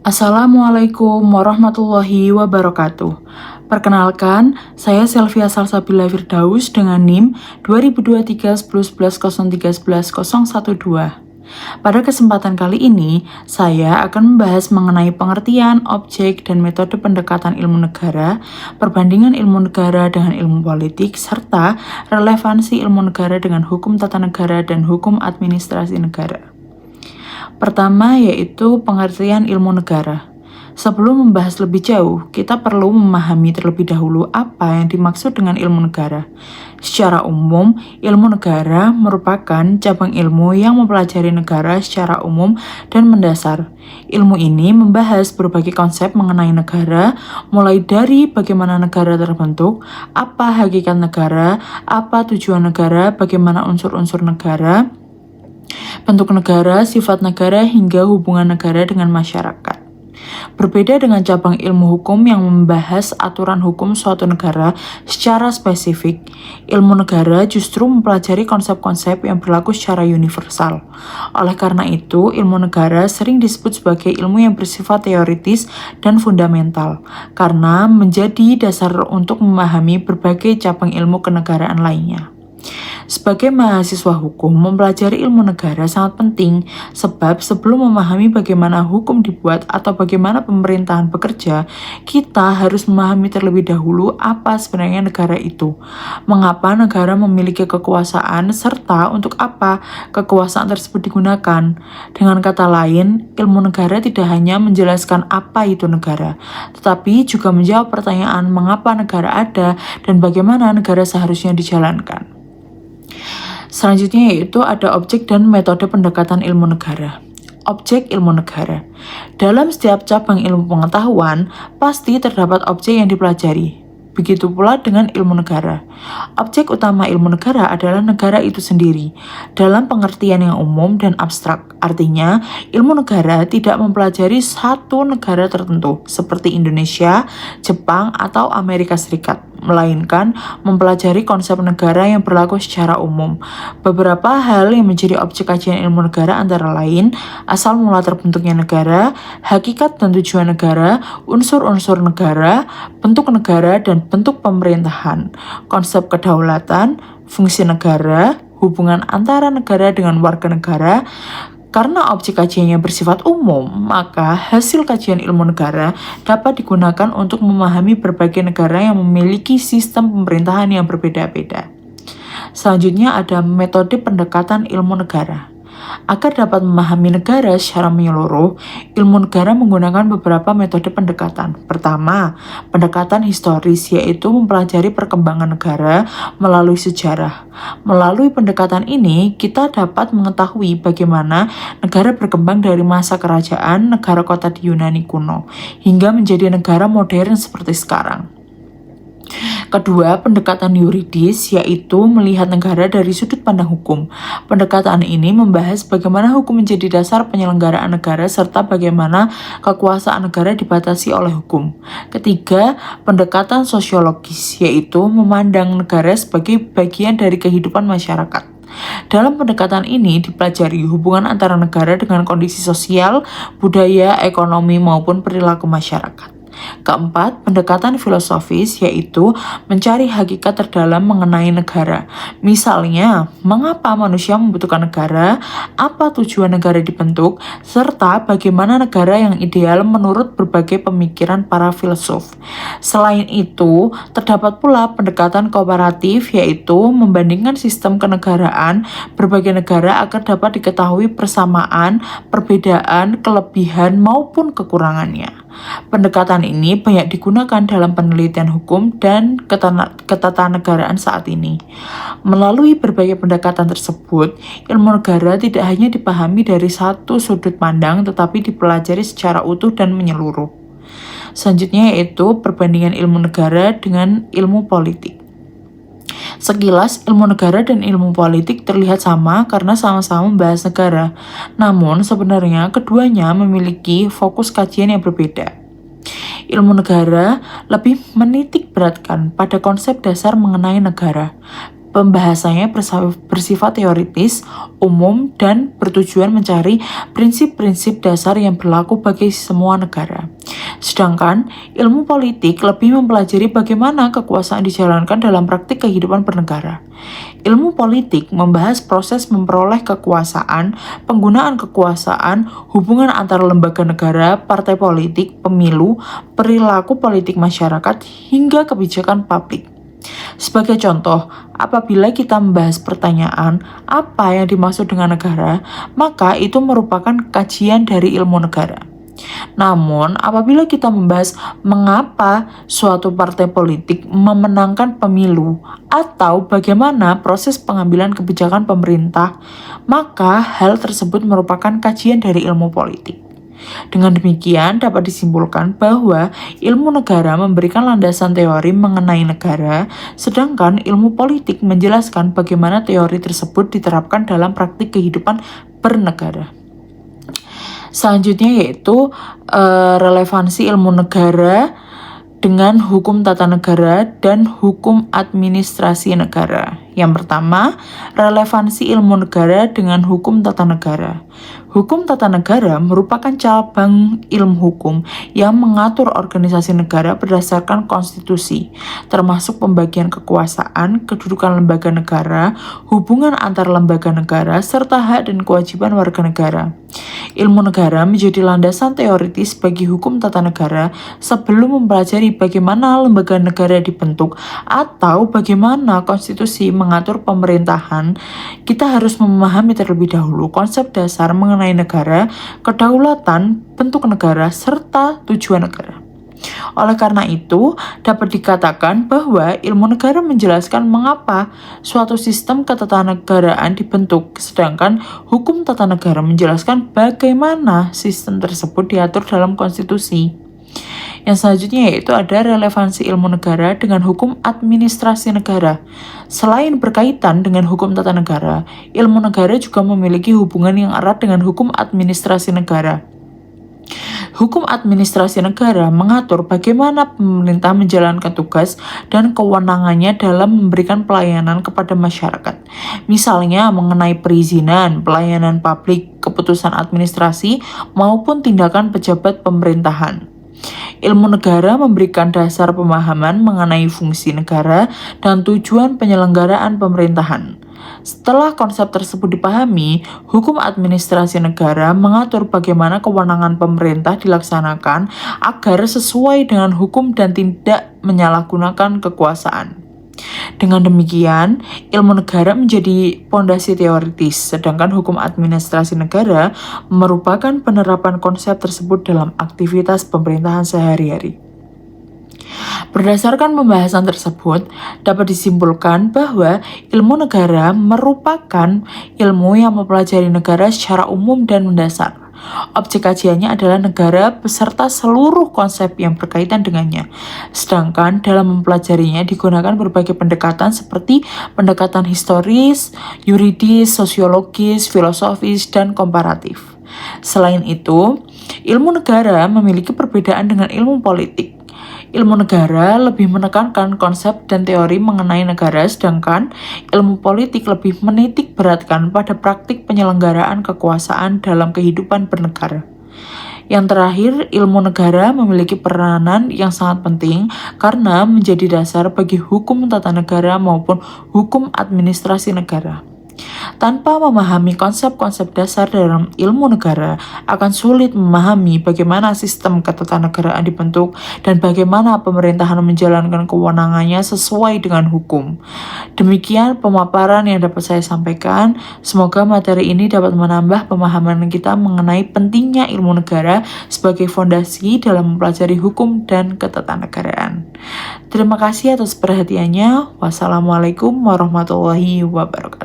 Assalamualaikum warahmatullahi wabarakatuh. Perkenalkan, saya Selvia Salsabila Firdaus dengan NIM 2023-1011-013-11-012. Pada kesempatan kali ini, saya akan membahas mengenai pengertian, objek, dan metode pendekatan ilmu negara, perbandingan ilmu negara dengan ilmu politik, serta relevansi ilmu negara dengan hukum tata negara dan hukum administrasi negara. Pertama yaitu pengertian ilmu negara. Sebelum membahas lebih jauh, kita perlu memahami terlebih dahulu apa yang dimaksud dengan ilmu negara. Secara umum, ilmu negara merupakan cabang ilmu yang mempelajari negara secara umum dan mendasar. Ilmu ini membahas berbagai konsep mengenai negara, mulai dari bagaimana negara terbentuk, apa hakikat negara, apa tujuan negara, bagaimana unsur-unsur negara, bentuk negara, sifat negara, hingga hubungan negara dengan masyarakat. Berbeda dengan cabang ilmu hukum yang membahas aturan hukum suatu negara secara spesifik, ilmu negara justru mempelajari konsep-konsep yang berlaku secara universal. Oleh karena itu, ilmu negara sering disebut sebagai ilmu yang bersifat teoritis dan fundamental, karena menjadi dasar untuk memahami berbagai cabang ilmu kenegaraan lainnya. Sebagai mahasiswa hukum, mempelajari ilmu negara sangat penting sebab sebelum memahami bagaimana hukum dibuat atau bagaimana pemerintahan bekerja, kita harus memahami terlebih dahulu apa sebenarnya negara itu, mengapa negara memiliki kekuasaan, serta untuk apa kekuasaan tersebut digunakan. Dengan kata lain, ilmu negara tidak hanya menjelaskan apa itu negara, tetapi juga menjawab pertanyaan mengapa negara ada dan bagaimana negara seharusnya dijalankan. Selanjutnya yaitu ada objek dan metode pendekatan ilmu negara. Objek ilmu negara. Dalam setiap cabang ilmu pengetahuan, pasti terdapat objek yang dipelajari. Begitu pula dengan ilmu negara. Objek utama ilmu negara adalah negara itu sendiri, dalam pengertian yang umum dan abstrak. Artinya, ilmu negara tidak mempelajari satu negara tertentu, seperti Indonesia, Jepang, atau Amerika Serikat, melainkan mempelajari konsep negara yang berlaku secara umum. Beberapa hal yang menjadi objek kajian ilmu negara antara lain, asal mula terbentuknya negara, hakikat dan tujuan negara, unsur-unsur negara, bentuk negara, dan bentuk pemerintahan, konsep kedaulatan, fungsi negara, hubungan antara negara dengan warga negara. Karena objek kajiannya bersifat umum, maka hasil kajian ilmu negara dapat digunakan untuk memahami berbagai negara yang memiliki sistem pemerintahan yang berbeda-beda. Selanjutnya ada metode pendekatan ilmu negara. Agar dapat memahami negara secara menyeluruh, ilmu negara menggunakan beberapa metode pendekatan. Pertama, pendekatan historis, yaitu mempelajari perkembangan negara melalui sejarah. Melalui pendekatan ini, kita dapat mengetahui bagaimana negara berkembang dari masa kerajaan negara kota di Yunani kuno, hingga menjadi negara modern seperti sekarang. Kedua, pendekatan yuridis, yaitu melihat negara dari sudut pandang hukum. Pendekatan ini membahas bagaimana hukum menjadi dasar penyelenggaraan negara serta bagaimana kekuasaan negara dibatasi oleh hukum. Ketiga, pendekatan sosiologis, yaitu memandang negara sebagai bagian dari kehidupan masyarakat. Dalam pendekatan ini dipelajari hubungan antara negara dengan kondisi sosial, budaya, ekonomi, maupun perilaku masyarakat. Keempat, pendekatan filosofis, yaitu mencari hakikat terdalam mengenai negara. Misalnya, mengapa manusia membutuhkan negara, apa tujuan negara dibentuk, serta bagaimana negara yang ideal menurut berbagai pemikiran para filsuf. Selain itu, terdapat pula pendekatan komparatif, yaitu membandingkan sistem kenegaraan berbagai negara agar dapat diketahui persamaan, perbedaan, kelebihan, maupun kekurangannya. Pendekatan ini banyak digunakan dalam penelitian hukum dan ketatanegaraan saat ini. Melalui berbagai pendekatan tersebut, ilmu negara tidak hanya dipahami dari satu sudut pandang, tetapi dipelajari secara utuh dan menyeluruh. Selanjutnya yaitu perbandingan ilmu negara dengan ilmu politik. Sekilas, ilmu negara dan ilmu politik terlihat sama karena sama-sama membahas negara. Namun, sebenarnya keduanya memiliki fokus kajian yang berbeda. Ilmu negara lebih menitik beratkan pada konsep dasar mengenai negara. Pembahasannya bersifat teoritis, umum, dan bertujuan mencari prinsip-prinsip dasar yang berlaku bagi semua negara. Sedangkan ilmu politik lebih mempelajari bagaimana kekuasaan dijalankan dalam praktik kehidupan bernegara. Ilmu politik membahas proses memperoleh kekuasaan, penggunaan kekuasaan, hubungan antar lembaga negara, partai politik, pemilu, perilaku politik masyarakat, hingga kebijakan publik. Sebagai contoh, apabila kita membahas pertanyaan apa yang dimaksud dengan negara, maka itu merupakan kajian dari ilmu negara. Namun, apabila kita membahas mengapa suatu partai politik memenangkan pemilu atau bagaimana proses pengambilan kebijakan pemerintah, maka hal tersebut merupakan kajian dari ilmu politik. Dengan demikian, dapat disimpulkan bahwa ilmu negara memberikan landasan teori mengenai negara, sedangkan ilmu politik menjelaskan bagaimana teori tersebut diterapkan dalam praktik kehidupan bernegara. Selanjutnya yaitu relevansi ilmu negara dengan hukum tata negara dan hukum administrasi negara. Yang pertama, relevansi ilmu negara dengan hukum tata negara. Hukum tata negara merupakan cabang ilmu hukum yang mengatur organisasi negara berdasarkan konstitusi, termasuk pembagian kekuasaan, kedudukan lembaga negara, hubungan antar lembaga negara, serta hak dan kewajiban warga negara. Ilmu negara menjadi landasan teoritis bagi hukum tata negara sebelum mempelajari bagaimana lembaga negara dibentuk atau bagaimana konstitusi mengatur pemerintahan. Kita harus memahami terlebih dahulu konsep dasar mengenai negara, kedaulatan, bentuk negara, serta tujuan negara. Oleh karena itu, dapat dikatakan bahwa ilmu negara menjelaskan mengapa suatu sistem ketatanegaraan dibentuk, sedangkan hukum tata negara menjelaskan bagaimana sistem tersebut diatur dalam konstitusi. Yang selanjutnya yaitu ada relevansi ilmu negara dengan hukum administrasi negara. Selain berkaitan dengan hukum tata negara, ilmu negara juga memiliki hubungan yang erat dengan hukum administrasi negara. Hukum administrasi negara mengatur bagaimana pemerintah menjalankan tugas dan kewenangannya dalam memberikan pelayanan kepada masyarakat. Misalnya mengenai perizinan, pelayanan publik, keputusan administrasi, maupun tindakan pejabat pemerintahan. Ilmu negara memberikan dasar pemahaman mengenai fungsi negara dan tujuan penyelenggaraan pemerintahan. Setelah konsep tersebut dipahami, hukum administrasi negara mengatur bagaimana kewenangan pemerintah dilaksanakan agar sesuai dengan hukum dan tidak menyalahgunakan kekuasaan. Dengan demikian, ilmu negara menjadi pondasi teoritis, sedangkan hukum administrasi negara merupakan penerapan konsep tersebut dalam aktivitas pemerintahan sehari-hari. Berdasarkan pembahasan tersebut, dapat disimpulkan bahwa ilmu negara merupakan ilmu yang mempelajari negara secara umum dan mendasar. Objek kajiannya adalah negara beserta seluruh konsep yang berkaitan dengannya. Sedangkan dalam mempelajarinya digunakan berbagai pendekatan seperti pendekatan historis, yuridis, sosiologis, filosofis, dan komparatif. Selain itu, ilmu negara memiliki perbedaan dengan ilmu politik. Ilmu negara lebih menekankan konsep dan teori mengenai negara, sedangkan ilmu politik lebih menitik beratkan pada praktik penyelenggaraan kekuasaan dalam kehidupan bernegara. Yang terakhir, ilmu negara memiliki peranan yang sangat penting karena menjadi dasar bagi hukum tata negara maupun hukum administrasi negara. Tanpa memahami konsep-konsep dasar dalam ilmu negara, akan sulit memahami bagaimana sistem ketatanegaraan dibentuk dan bagaimana pemerintahan menjalankan kewenangannya sesuai dengan hukum. Demikian pemaparan yang dapat saya sampaikan. Semoga materi ini dapat menambah pemahaman kita mengenai pentingnya ilmu negara sebagai fondasi dalam mempelajari hukum dan ketatanegaraan. Terima kasih atas perhatiannya. Wassalamualaikum warahmatullahi wabarakatuh.